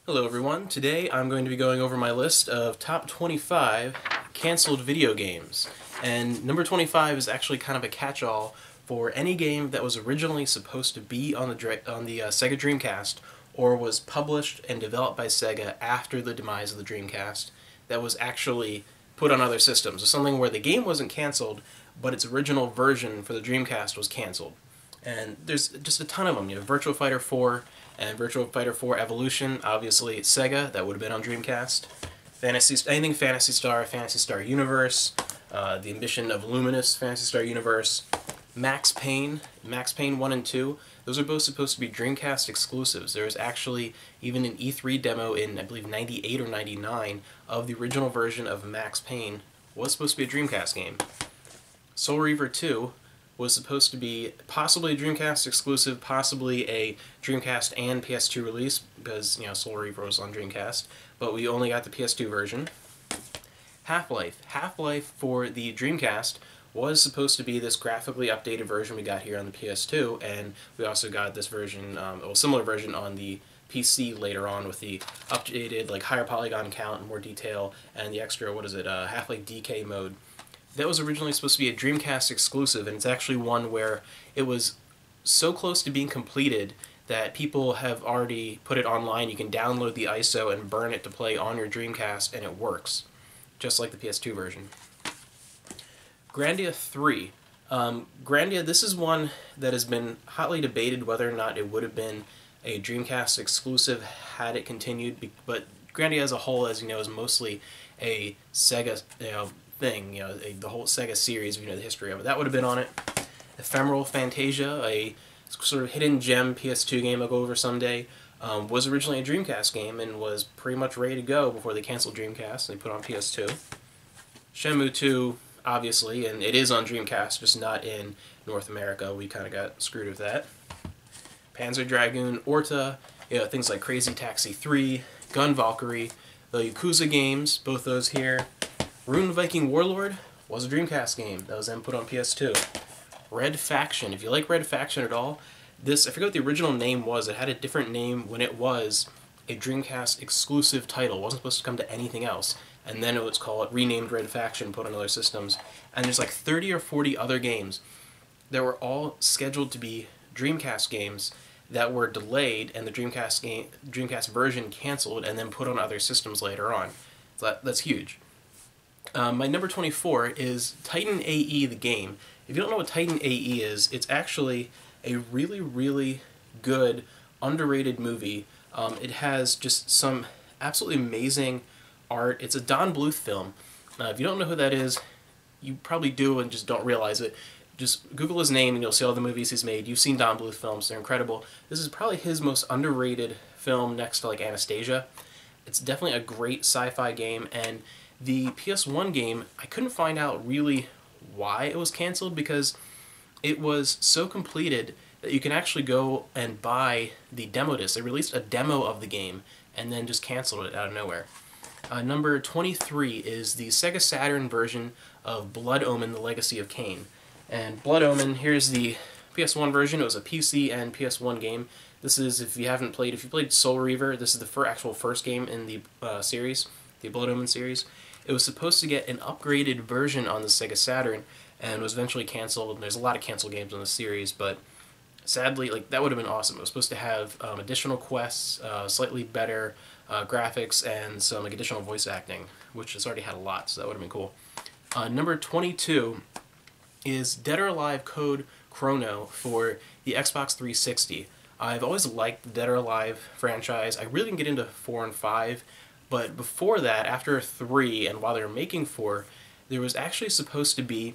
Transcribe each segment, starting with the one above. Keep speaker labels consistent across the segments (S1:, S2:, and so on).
S1: Hello everyone, today I'm going to be going over my list of top 25 canceled video games. And number 25 is actually kind of a catch-all for any game that was originally supposed to be on the Sega Dreamcast or was published and developed by Sega after the demise of the Dreamcast that was actually put on other systems. So something where the game wasn't canceled, but its original version for the Dreamcast was canceled. And there's just a ton of them. You have Virtua Fighter 4 and Virtua Fighter 4 Evolution, obviously it's Sega, that would have been on Dreamcast. Anything Phantasy Star Universe, The Ambition of Luminous Phantasy Star Universe, Max Payne 1 and 2, those are both supposed to be Dreamcast exclusives. There was actually even an E3 demo in, I believe, 98 or 99 of the original version of Max Payne was supposed to be a Dreamcast game. Soul Reaver 2 was supposed to be possibly a Dreamcast exclusive, possibly a Dreamcast and PS2 release, because, you know, Soul Reaver was on Dreamcast, but we only got the PS2 version. Half-Life for the Dreamcast was supposed to be this graphically updated version we got here on the PS2, and we also got this version, a similar version on the PC later on with the updated, like, higher polygon count and more detail, and the extra, Half-Life DK mode. That was originally supposed to be a Dreamcast exclusive, and it's actually one where it was so close to being completed that people have already put it online. You can download the ISO and burn it to play on your Dreamcast, and it works, just like the PS2 version. Grandia 3. Grandia, this is one that has been hotly debated whether or not it would have been a Dreamcast exclusive had it continued, but Grandia as a whole, as you know, is mostly a Sega, thing, the whole Sega series, the history of it. That would have been on it. Ephemeral Fantasia, a sort of hidden gem PS2 game I'll go over someday, was originally a Dreamcast game and was pretty much ready to go before they canceled Dreamcast and they put it on PS2. Shenmue II, obviously, and it is on Dreamcast, just not in North America. We kind of got screwed with that. Panzer Dragoon, Orta, things like Crazy Taxi 3, Gun Valkyrie, the Yakuza games, both those here. Rune Viking Warlord was a Dreamcast game that was then put on PS2. Red Faction. If you like Red Faction at all, I forget what the original name was. It had a different name when it was a Dreamcast exclusive title. It wasn't supposed to come to anything else. And then it was renamed Red Faction, put on other systems. And there's like 30 or 40 other games that were all scheduled to be Dreamcast games that were delayed and the Dreamcast version canceled and then put on other systems later on. So that's huge. My number 24 is Titan AE the game. If you don't know what Titan AE is, it's actually a really, really good, underrated movie. It has just some absolutely amazing art. It's a Don Bluth film. If you don't know who that is, you probably do and just don't realize it. Just Google his name and you'll see all the movies he's made. You've seen Don Bluth films, they're incredible. This is probably his most underrated film next to like Anastasia. It's definitely a great sci-fi game, and the PS1 game, I couldn't find out really why it was canceled because it was so completed that you can actually go and buy the demo disc. They released a demo of the game and then just canceled it out of nowhere. Number 23 is the Sega Saturn version of Blood Omen: The Legacy of Kain. And Blood Omen, here's the PS1 version. It was a PC and PS1 game. This is, if you played Soul Reaver, this is the actual first game in the series, the Blood Omen series. It was supposed to get an upgraded version on the Sega Saturn and was eventually canceled. There's a lot of canceled games on the series, but sadly, that would have been awesome. It was supposed to have additional quests, slightly better graphics, and some additional voice acting, which has already had a lot, so that would have been cool. Number 22 is Dead or Alive Code Chrono for the Xbox 360. I've always liked the Dead or Alive franchise. I really didn't get into 4 and 5, but before that, after 3, and while they were making 4, there was actually supposed to be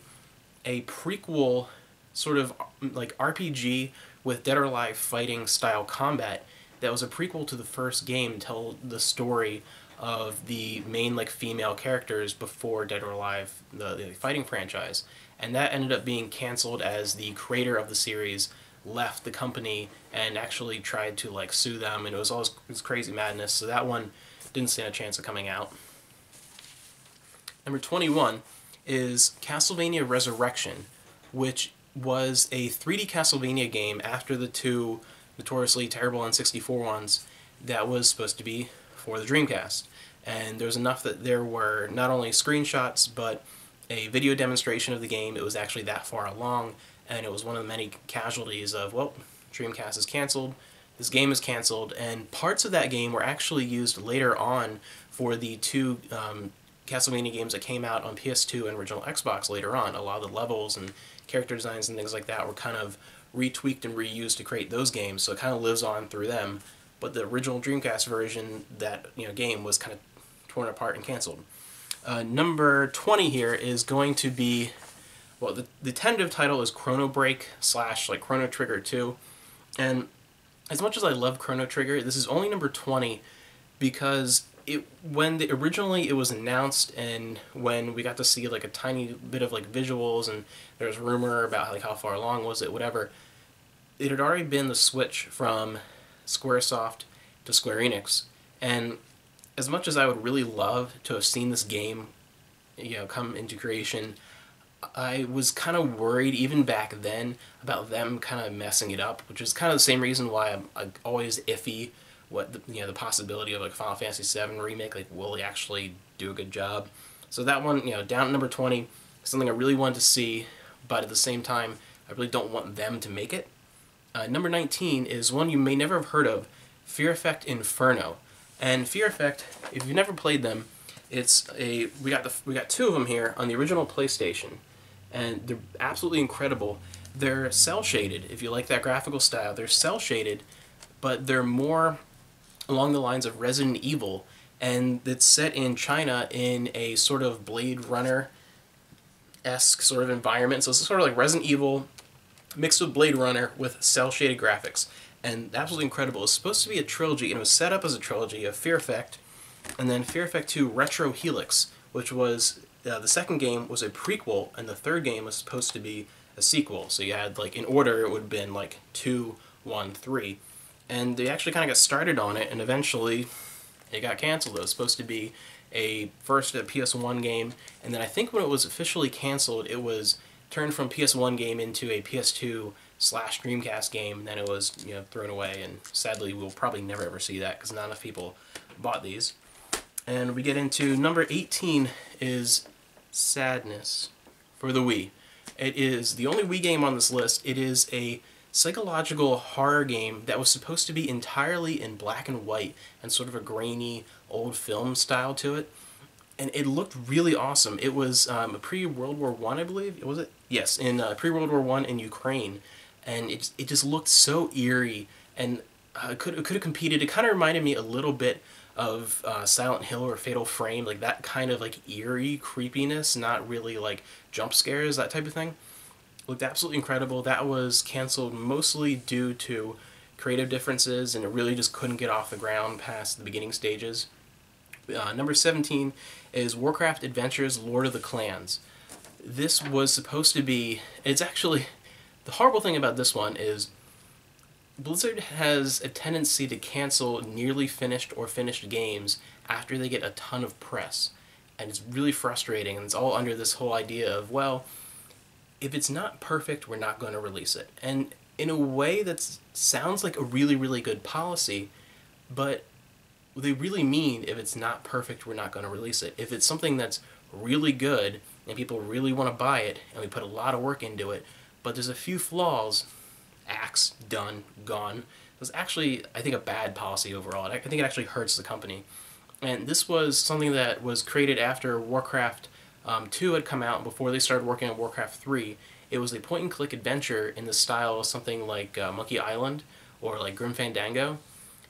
S1: a prequel sort of like RPG with Dead or Alive fighting style combat that was a prequel to the first game, tell the story of the main female characters before Dead or Alive, the fighting franchise. And that ended up being canceled as the creator of the series left the company and actually tried to sue them, and it was crazy madness, so that one didn't stand a chance of coming out. Number 21 is Castlevania Resurrection, which was a 3D Castlevania game after the two notoriously terrible N64 ones, that was supposed to be for the Dreamcast. And there was enough that there were not only screenshots, but a video demonstration of the game. It was actually that far along, and it was one of the many casualties of, well, Dreamcast is canceled, this game is canceled, and parts of that game were actually used later on for the two Castlevania games that came out on PS2 and original Xbox later on. A lot of the levels and character designs and things like that were kind of retweaked and reused to create those games, so it kind of lives on through them. But the original Dreamcast version, that game was kind of torn apart and canceled. Number 20 here is going to be, well, the tentative title is Chrono Break / like Chrono Trigger 2. And as much as I love Chrono Trigger, this is only number 20 because when originally it was announced, and when we got to see like a tiny bit of like visuals, and there was rumor about like how far along was it, whatever, it had already been the switch from Squaresoft to Square Enix. And as much as I would really love to have seen this game, come into creation, I was kind of worried even back then about them kind of messing it up, which is kind of the same reason why I'm always iffy what the possibility of like Final Fantasy VII remake, like will they actually do a good job. So that one, down at number 20, is something I really wanted to see, but at the same time I really don't want them to make it. Number 19 is one you may never have heard of, Fear Effect Inferno. And Fear Effect, if you've never played them, we got two of them here on the original PlayStation, and they're absolutely incredible. They're cel shaded. If you like that graphical style, they're cel shaded, but they're more along the lines of Resident Evil, and it's set in China in a sort of Blade Runner-esque sort of environment. So it's sort of like Resident Evil mixed with Blade Runner with cel shaded graphics. And absolutely incredible. It was supposed to be a trilogy, and it was set up as a trilogy of Fear Effect, and then Fear Effect 2 Retro Helix, which was, the second game was a prequel, and the third game was supposed to be a sequel. So you had, like, in order, it would have been, like, 2, 1, 3. And they actually kind of got started on it, and eventually it got canceled. It was supposed to be first a PS1 game, and then I think when it was officially canceled, it was turned from PS1 game into a PS2 / Dreamcast game, and then it was thrown away, and sadly we'll probably never ever see that because not enough people bought these. And we get into number 18 is Sadness for the Wii. It is the only Wii game on this list. It is a psychological horror game that was supposed to be entirely in black and white and sort of a grainy old film style to it. And it looked really awesome. It was pre-World War I, I believe. Was it? Yes, in pre-World War I in Ukraine. And it just looked so eerie, and it could have competed. It kind of reminded me a little bit of Silent Hill or Fatal Frame, like that kind of like eerie creepiness, not really like jump scares, that type of thing. Looked absolutely incredible. That was canceled mostly due to creative differences, and it really just couldn't get off the ground past the beginning stages. Number 17 is Warcraft Adventures Lord of the Clans. This was supposed to be, it's actually, the horrible thing about this one is Blizzard has a tendency to cancel nearly finished or finished games after they get a ton of press. And it's really frustrating, and it's all under this whole idea of, well, if it's not perfect, we're not going to release it. And in a way that sounds like a really, really good policy, but they really mean if it's not perfect, we're not going to release it. If it's something that's really good and people really want to buy it, and we put a lot of work into it, but there's a few flaws, axe, done, gone. It was actually, I think, a bad policy overall. I think it actually hurts the company. And this was something that was created after Warcraft 2 had come out, before they started working on Warcraft 3. It was a point-and-click adventure in the style of something like Monkey Island or like Grim Fandango.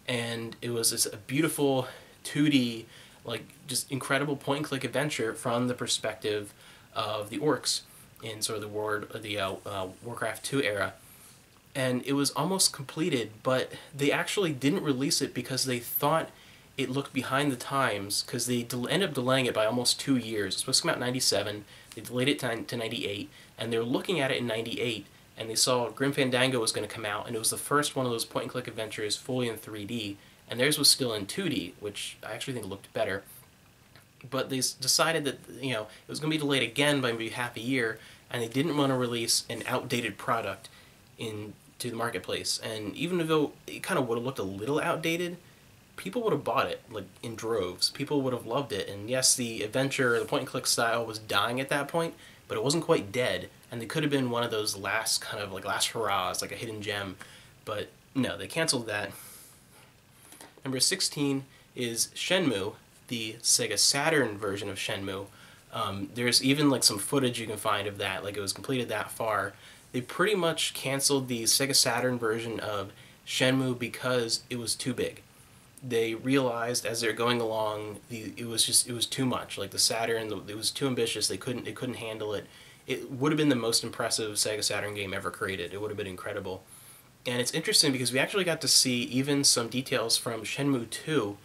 S1: And it was this a beautiful 2D, like just incredible point-and-click adventure from the perspective of the orcs in sort of the Warcraft 2 era. And it was almost completed, but they actually didn't release it because they thought it looked behind the times, because they ended up delaying it by almost 2 years. It's supposed to come out in 97, they delayed it to 98, and they were looking at it in 98, and they saw Grim Fandango was going to come out, and it was the first one of those point-and-click adventures fully in 3D, and theirs was still in 2D, which I actually think looked better. But they decided that, it was going to be delayed again by maybe half a year, and they didn't want to release an outdated product into the marketplace. And even though it kind of would have looked a little outdated, people would have bought it like in droves. People would have loved it, and yes, the adventure, the point and click style was dying at that point, but it wasn't quite dead, and it could have been one of those last kind of like last hurrahs, like a hidden gem, but no, they canceled that. Number 16 is Shenmue, the Sega Saturn version of Shenmue. There's even like some footage you can find of that, like it was completed that far. They pretty much canceled the Sega Saturn version of Shenmue because it was too big. They realized as they're going along, it was too much. Like the Saturn, it was too ambitious. They couldn't handle it. It would have been the most impressive Sega Saturn game ever created. It would have been incredible. And it's interesting because we actually got to see even some details from Shenmue II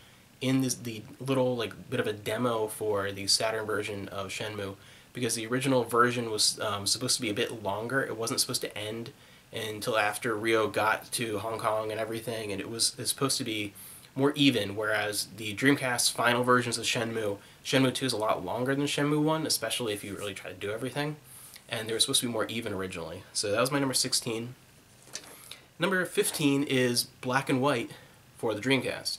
S1: in the little like bit of a demo for the Saturn version of Shenmue, because the original version was supposed to be a bit longer. It wasn't supposed to end until after Rio got to Hong Kong and everything, and it's supposed to be more even, whereas the Dreamcast final versions of Shenmue 2 is a lot longer than Shenmue 1, especially if you really try to do everything, and they were supposed to be more even originally. So that was my number 16. Number 15 is Black and White for the Dreamcast.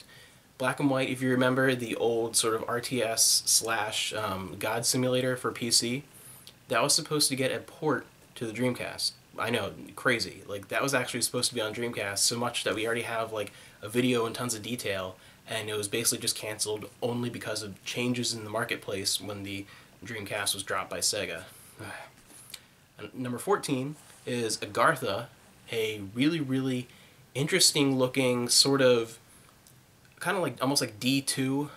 S1: Black and White, if you remember the old sort of RTS slash God simulator for PC, that was supposed to get a port to the Dreamcast. I know, crazy. Like, that was actually supposed to be on Dreamcast, so much that we already have like a video and tons of detail, and it was basically just canceled only because of changes in the marketplace when the Dreamcast was dropped by Sega. Number 14 is Agartha, a really, really interesting looking sort of kind of like almost like D2.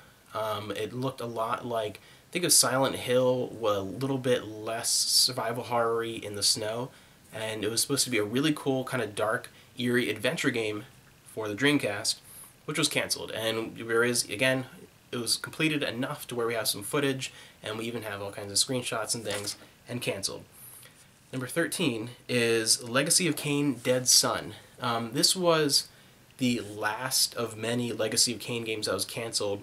S1: It looked a lot like, think of Silent Hill, a little bit less survival horror-y in the snow, and it was supposed to be a really cool kind of dark, eerie adventure game for the Dreamcast, which was canceled. And there is, again, it was completed enough to where we have some footage, and we even have all kinds of screenshots and things, and canceled. Number 13 is Legacy of Kain: Dead Son. This was the last of many Legacy of Kain games that was canceled.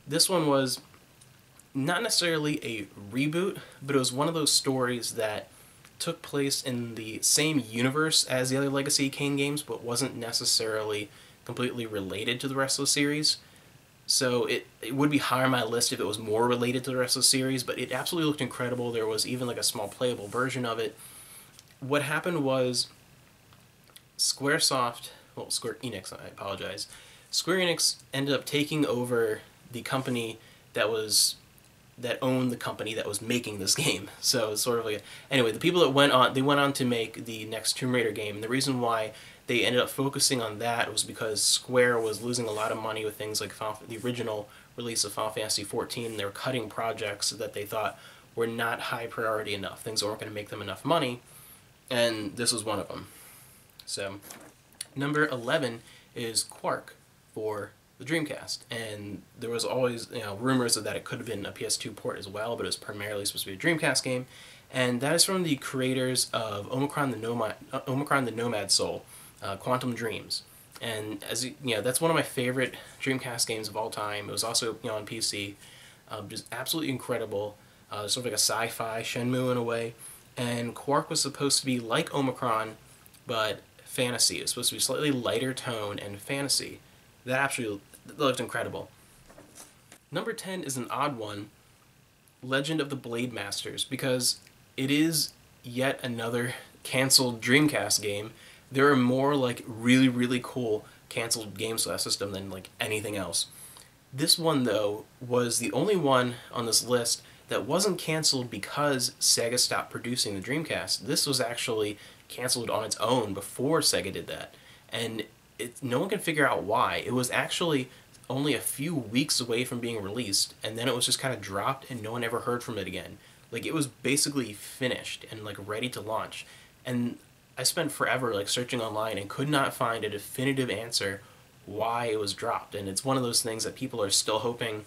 S1: This one was not necessarily a reboot, but it was one of those stories that took place in the same universe as the other Legacy of Kain games, but wasn't necessarily completely related to the rest of the series. So it would be higher on my list if it was more related to the rest of the series, but it absolutely looked incredible. There was even like a small playable version of it. What happened was Square Enix, I apologize. Square Enix ended up taking over the company that owned the company that was making this game. So it's sort of like anyway, the people that went on to make the next Tomb Raider game, and the reason why they ended up focusing on that was because Square was losing a lot of money with things like the original release of Final Fantasy XIV, and they were cutting projects that they thought were not high priority enough. Things weren't going to make them enough money, and this was one of them. So number 11 is Quark for the Dreamcast, and there was always rumors of that it could have been a PS2 port as well, but it was primarily supposed to be a Dreamcast game, and that is from the creators of Omicron the Nomad Soul, Quantum Dreams. And as that's one of my favorite Dreamcast games of all time. It was also on PC, just absolutely incredible. Sort of like a sci-fi Shenmue in a way. And Quark was supposed to be like Omicron, but fantasy. It was supposed to be slightly lighter tone and fantasy. That absolutely looked incredible. Number 10 is an odd one, Legend of the Blade Masters, because it is yet another canceled Dreamcast game. There are more like really, really cool canceled games for that system than like anything else. This one, though, was the only one on this list that wasn't canceled because Sega stopped producing the Dreamcast. This was actually canceled on its own before Sega did that. And no one can figure out why. It was actually only a few weeks away from being released, and then it was just kind of dropped and no one ever heard from it again. Like, it was basically finished and like ready to launch. And I spent forever like searching online and could not find a definitive answer why it was dropped. And it's one of those things that people are still hoping,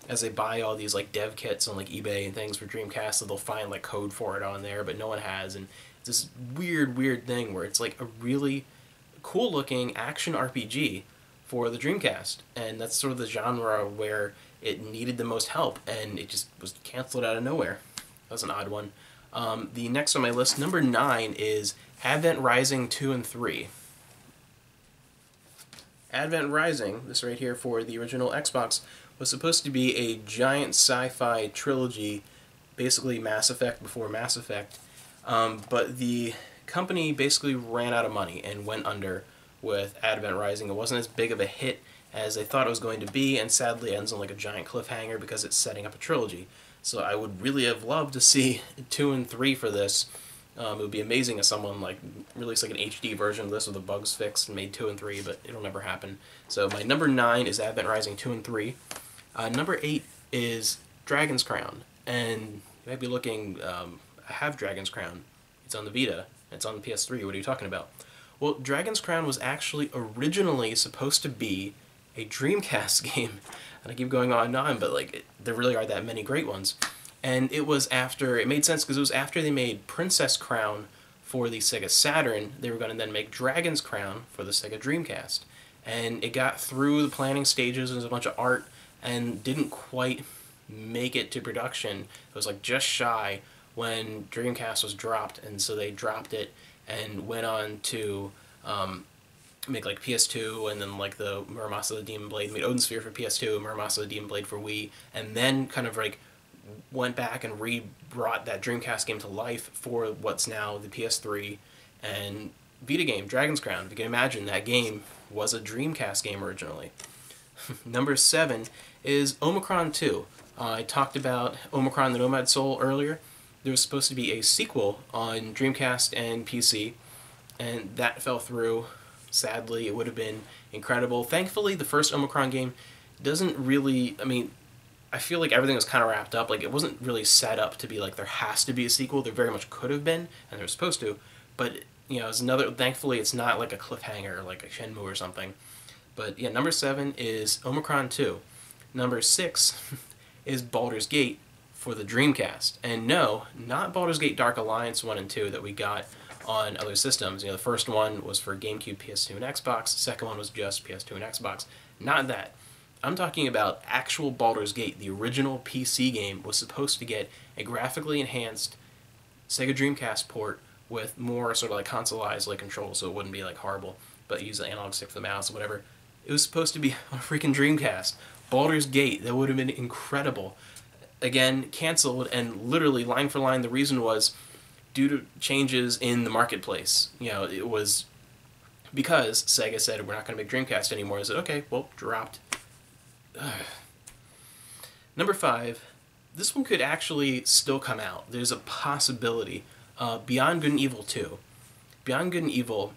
S1: as they buy all these like dev kits on like eBay and things for Dreamcast, that they'll find like code for it on there, but no one has. And it's this weird thing where it's like a really cool looking action RPG for the Dreamcast, and that's sort of the genre where it needed the most help, and it just was canceled out of nowhere. That was an odd one. The next on my list, number 9, is Advent Rising 2 and 3. Advent Rising, this right here for the original Xbox, was supposed to be a giant sci-fi trilogy, basically Mass Effect before Mass Effect, but the company basically ran out of money and went under with Advent Rising. It wasn't as big of a hit as they thought it was going to be, and sadly ends on like a giant cliffhanger because it's setting up a trilogy. So I would really have loved to see 2 and 3 for this. It would be amazing if someone like released like an HD version of this with the bugs fixed and made 2 and 3, but it'll never happen. So my number 9 is Advent Rising 2 and 3. Number 8 is Dragon's Crown, and you might be looking, I have Dragon's Crown. It's on the Vita. It's on the PS3. What are you talking about? Well, Dragon's Crown was actually originally supposed to be a Dreamcast game, and I keep going on and on, but like there really are that many great ones. And it was after, it made sense because it was after they made Princess Crown for the Sega Saturn, they were going to then make Dragon's Crown for the Sega Dreamcast. And it got through the planning stages, there was a bunch of art, and didn't quite make it to production. It was like just shy when Dreamcast was dropped, and so they dropped it and went on to make like PS2, and then like the Muramasa the Demon Blade, made Odin Sphere for PS2, Muramasa the Demon Blade for Wii, and then kind of like went back and brought that Dreamcast game to life for what's now the PS3 and Vita game, Dragon's Crown. If you can imagine, that game was a Dreamcast game originally. Number 7 is Omicron 2. I talked about Omicron the Nomad Soul earlier. There was supposed to be a sequel on Dreamcast and PC, and that fell through. Sadly, it would have been incredible. Thankfully, the first Omicron game doesn't really, I mean, I feel like everything was kind of wrapped up. Like, it wasn't really set up to be like there has to be a sequel. There very much could have been, and there was supposed to. But, you know, it's another, thankfully, it's not like a cliffhanger, like a Shenmue or something. But, yeah, number 7 is Omicron 2. Number 6 is Baldur's Gate for the Dreamcast. And no, not Baldur's Gate Dark Alliance 1 and 2 that we got on other systems. You know, the first one was for GameCube, PS2, and Xbox. The second one was just PS2 and Xbox. Not that. I'm talking about actual Baldur's Gate. The original PC game was supposed to get a graphically enhanced Sega Dreamcast port with more sort of like consoleized like controls, so it wouldn't be like horrible, but use the analog stick for the mouse or whatever. It was supposed to be on a freaking Dreamcast. Baldur's Gate, that would have been incredible. Again, canceled, and literally line for line the reason was due to changes in the marketplace. You know, it was because Sega said we're not going to make Dreamcast anymore. I said, okay, well, dropped. Number 5, this one could actually still come out. There's a possibility. Beyond Good and Evil 2. Beyond Good and Evil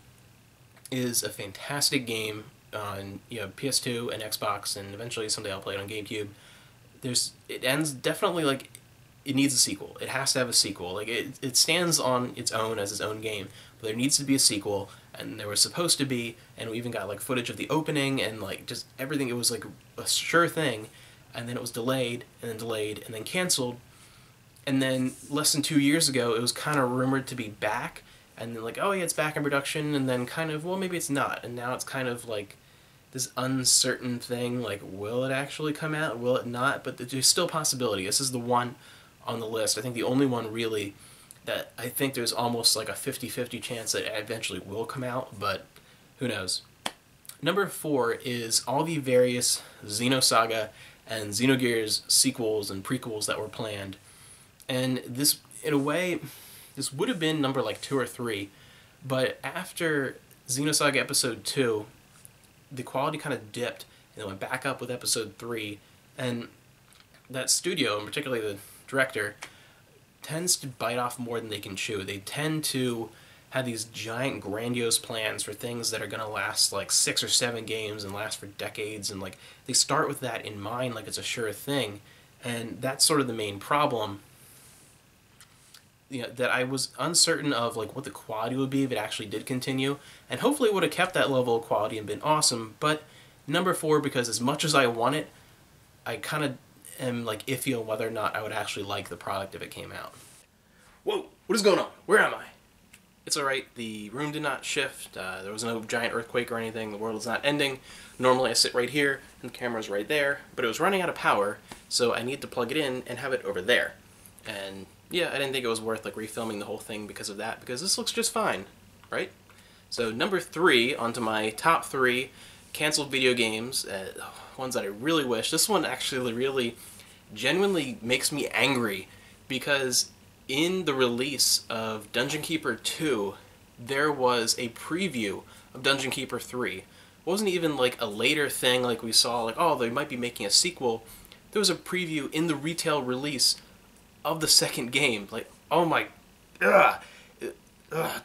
S1: is a fantastic game on, you know, PS2 and Xbox, and eventually someday I'll play it on GameCube. It ends definitely like it needs a sequel. It has to have a sequel. Like it stands on its own as its own game, but there needs to be a sequel, and there was supposed to be, and we even got like footage of the opening and like just everything. It was like a sure thing, and then it was delayed and then canceled, and then less than 2 years ago it was kind of rumored to be back, and then like, oh yeah, it's back in production, and then kind of, well, maybe it's not, and now it's kind of like this uncertain thing, like will it actually come out, will it not? But there's still a possibility. This is the one on the list, I think the only one really that I think there's almost like a 50-50 chance that it eventually will come out, but who knows. Number 4 is all the various Xenosaga and Xenogears sequels and prequels that were planned. And this, in a way, this would have been number like 2 or 3, but after Xenosaga Episode 2, the quality kind of dipped, and it went back up with Episode 3, and that studio, and particularly the director, tends to bite off more than they can chew. They tend to have these giant grandiose plans for things that are going to last like 6 or 7 games and last for decades, and like they start with that in mind like it's a sure thing, and that's sort of the main problem. You know, that I was uncertain of like what the quality would be if it actually did continue, and hopefully it would have kept that level of quality and been awesome. But number 4, because as much as I want it, I kind of am like iffy on whether or not I would actually like the product if it came out. Whoa, what is going on? Where am I? It's alright, the room did not shift, there was no giant earthquake or anything, the world is not ending. Normally I sit right here, and the camera's right there, but it was running out of power, so I need to plug it in and have it over there. And yeah, I didn't think it was worth like refilming the whole thing because of that, because this looks just fine, right? So number 3, onto my top 3, canceled video games, ones that I really wish. This one actually really genuinely makes me angry because in the release of Dungeon Keeper 2, there was a preview of Dungeon Keeper 3. It wasn't even like a later thing like we saw, like, oh, they might be making a sequel. There was a preview in the retail release of the second game. Like, oh my... Ugh.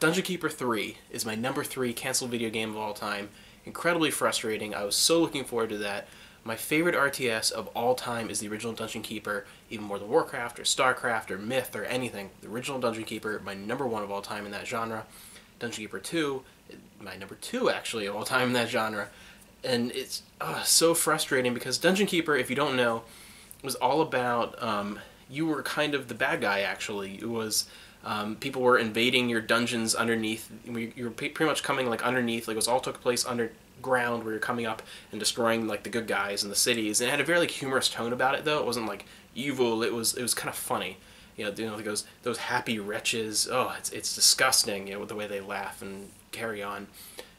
S1: Dungeon Keeper 3 is my number 3 canceled video game of all time. Incredibly frustrating. I was so looking forward to that. My favorite RTS of all time is the original Dungeon Keeper, even more than Warcraft or Starcraft or Myth or anything. The original Dungeon Keeper, my number 1 of all time in that genre. Dungeon Keeper 2, my number 2 actually of all time in that genre. And it's so frustrating because Dungeon Keeper, if you don't know, was all about, you were kind of the bad guy actually. It was... people were invading your dungeons underneath. You were pretty much coming like underneath. Like it was all took place underground, where you're coming up and destroying like the good guys in the cities. And it had a very like humorous tone about it, though. It wasn't like evil. It was kind of funny. You know, like those happy wretches. Oh, it's disgusting. You know, with the way they laugh and carry on.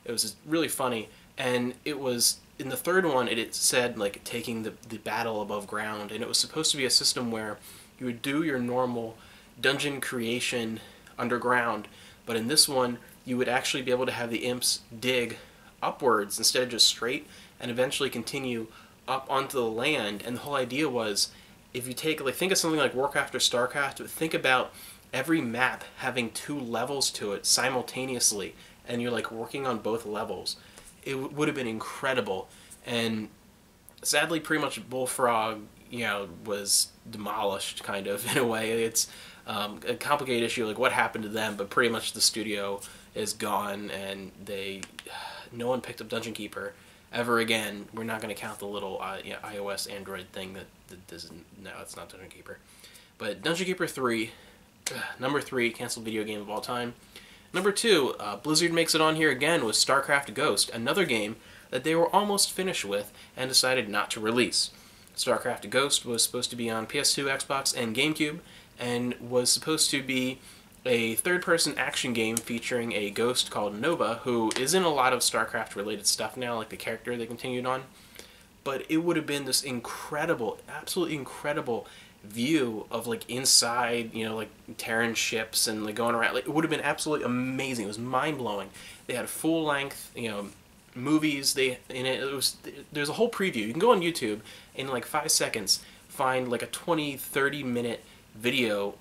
S1: It was just really funny. And it was in the third one. It said like taking the battle above ground, and it was supposed to be a system where you would do your normal dungeon creation underground, but in this one you would actually be able to have the imps dig upwards instead of just straight, and eventually continue up onto the land. And the whole idea was, if you take like think of something like Warcraft or Starcraft, but think about every map having 2 levels to it simultaneously, and you're like working on both levels. It would have been incredible. And sadly, pretty much Bullfrog, you know, was demolished kind of in a way. It's a complicated issue, like what happened to them, but pretty much the studio is gone, and no one picked up Dungeon Keeper ever again. We're not going to count the little iOS Android thing that doesn't. No, it's not Dungeon Keeper. But Dungeon Keeper 3, number 3 canceled video game of all time. Number 2, Blizzard makes it on here again with StarCraft Ghost, another game that they were almost finished with and decided not to release. StarCraft Ghost was supposed to be on PS2, Xbox, and GameCube, and was supposed to be a third-person action game featuring a ghost called Nova, who is in a lot of StarCraft-related stuff now, like the character they continued on. But it would have been this incredible, absolutely incredible view of like inside, you know, like Terran ships and like going around. Like, it would have been absolutely amazing. It was mind-blowing. They had full-length, you know, movies. There's a whole preview. You can go on YouTube and in like 5 seconds find like a 20-30 minute video,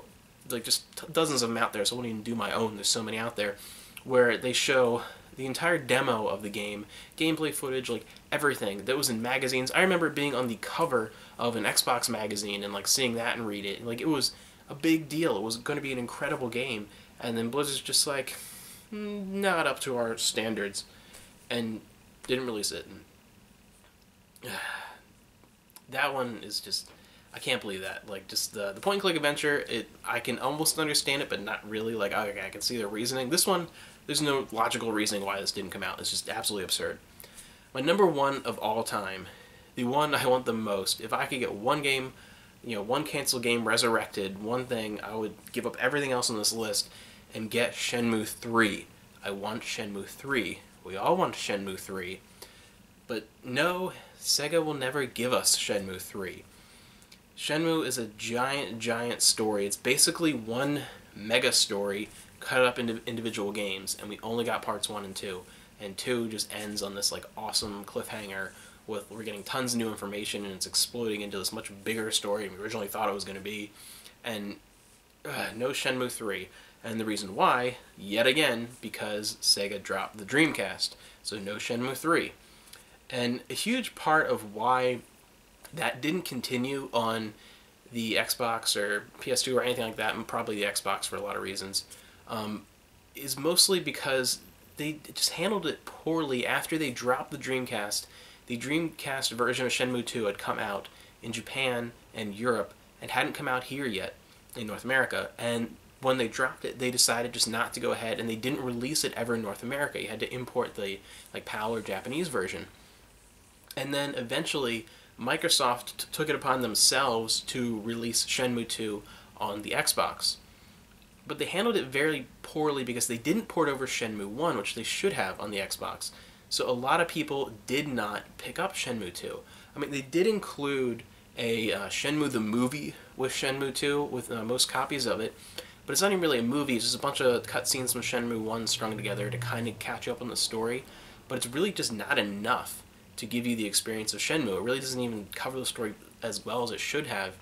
S1: like just dozens of them out there, so I won't even do my own, there's so many out there, where they show the entire demo of the game, gameplay footage, like everything that was in magazines. I remember being on the cover of an Xbox magazine and like seeing that and read it. Like it was a big deal. It was going to be an incredible game, and then Blizzard's just like, not up to our standards, and didn't release it. And that one is just, I can't believe that. Like, just the point-and-click adventure, I can almost understand it, but not really. Like, I can see their reasoning. This one, there's no logical reasoning why this didn't come out. It's just absolutely absurd. My number 1 of all time, the one I want the most, if I could get one game, you know, one canceled game resurrected, one thing, I would give up everything else on this list and get Shenmue 3. I want Shenmue 3. We all want Shenmue 3. But no, Sega will never give us Shenmue 3. Shenmue is a giant, giant story. It's basically one mega story cut up into individual games, and we only got parts 1 and 2. And 2 just ends on this like awesome cliffhanger with we're getting tons of new information, and it's exploding into this much bigger story than we originally thought it was going to be. And no Shenmue 3. And the reason why, yet again, because Sega dropped the Dreamcast. So no Shenmue 3. And a huge part of why that didn't continue on the Xbox or PS2 or anything like that, and probably the Xbox for a lot of reasons, is mostly because they just handled it poorly. After they dropped the Dreamcast version of Shenmue 2 had come out in Japan and Europe and hadn't come out here yet in North America. And when they dropped it, they decided just not to go ahead, and they didn't release it ever in North America. You had to import the like PAL or Japanese version. And then eventually Microsoft took it upon themselves to release Shenmue 2 on the Xbox. But they handled it very poorly because they didn't port over Shenmue 1, which they should have on the Xbox. So a lot of people did not pick up Shenmue 2. I mean, they did include a Shenmue the movie with Shenmue 2, with most copies of it, but it's not even really a movie. It's just a bunch of cutscenes from Shenmue 1 strung together to kind of catch up on the story, but it's really just not enough to give you the experience of Shenmue. It really doesn't even cover the story as well as it should have.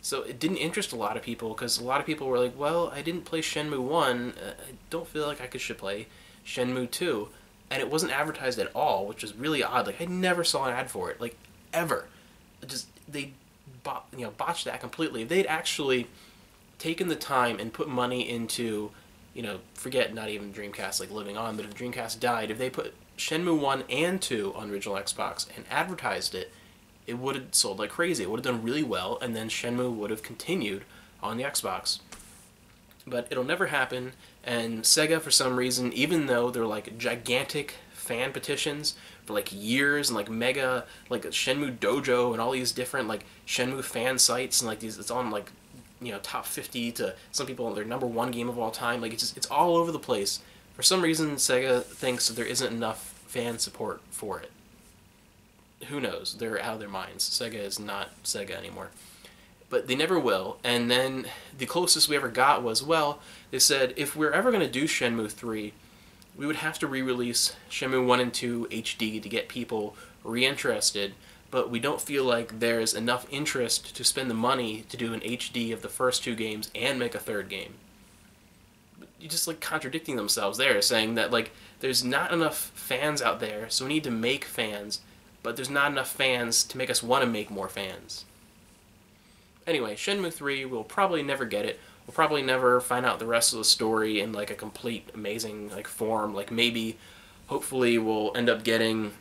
S1: So it didn't interest a lot of people, because a lot of people were like, well, I didn't play Shenmue 1, I don't feel like I should play Shenmue 2. And it wasn't advertised at all, which is really odd. Like, I never saw an ad for it, like, ever. They botched that completely. If they'd actually taken the time and put money into, forget not even Dreamcast, like, living on, but if Dreamcast died, if they put Shenmue 1 and 2 on original Xbox and advertised it, it would have sold like crazy. It would have done really well, and then Shenmue would have continued on the Xbox. But it'll never happen, and Sega, for some reason, even though they're like gigantic fan petitions for like years, and like mega, like Shenmue Dojo and all these different like Shenmue fan sites, and like these, it's on like, top 50 to some people their #1 game of all time. Like, it's all over the place. For some reason, Sega thinks that there isn't enough fan support for it. Who knows? They're out of their minds. Sega is not Sega anymore. But they never will. And then the closest we ever got was, well, they said, if we're ever going to do Shenmue 3, we would have to re-release Shenmue 1 and 2 HD to get people re-interested, but we don't feel like there's enough interest to spend the money to do an HD of the first 2 games and make a 3rd game. You're just like contradicting themselves there, saying that like there's not enough fans out there, so we need to make fans, but there's not enough fans to make us want to make more fans. Anyway, Shenmue 3, we'll probably never get it. We'll probably never find out the rest of the story in like a complete amazing like form. Like, maybe, hopefully, we'll end up getting,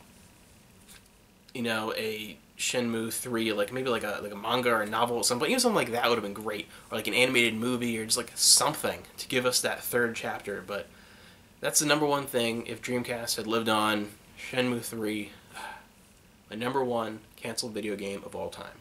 S1: a Shenmue 3, like maybe like a manga or a novel or something. Even something like that would have been great, or like an animated movie, or just like something to give us that 3rd chapter. But that's the #1 thing. If Dreamcast had lived on, Shenmue 3, my #1 canceled video game of all time.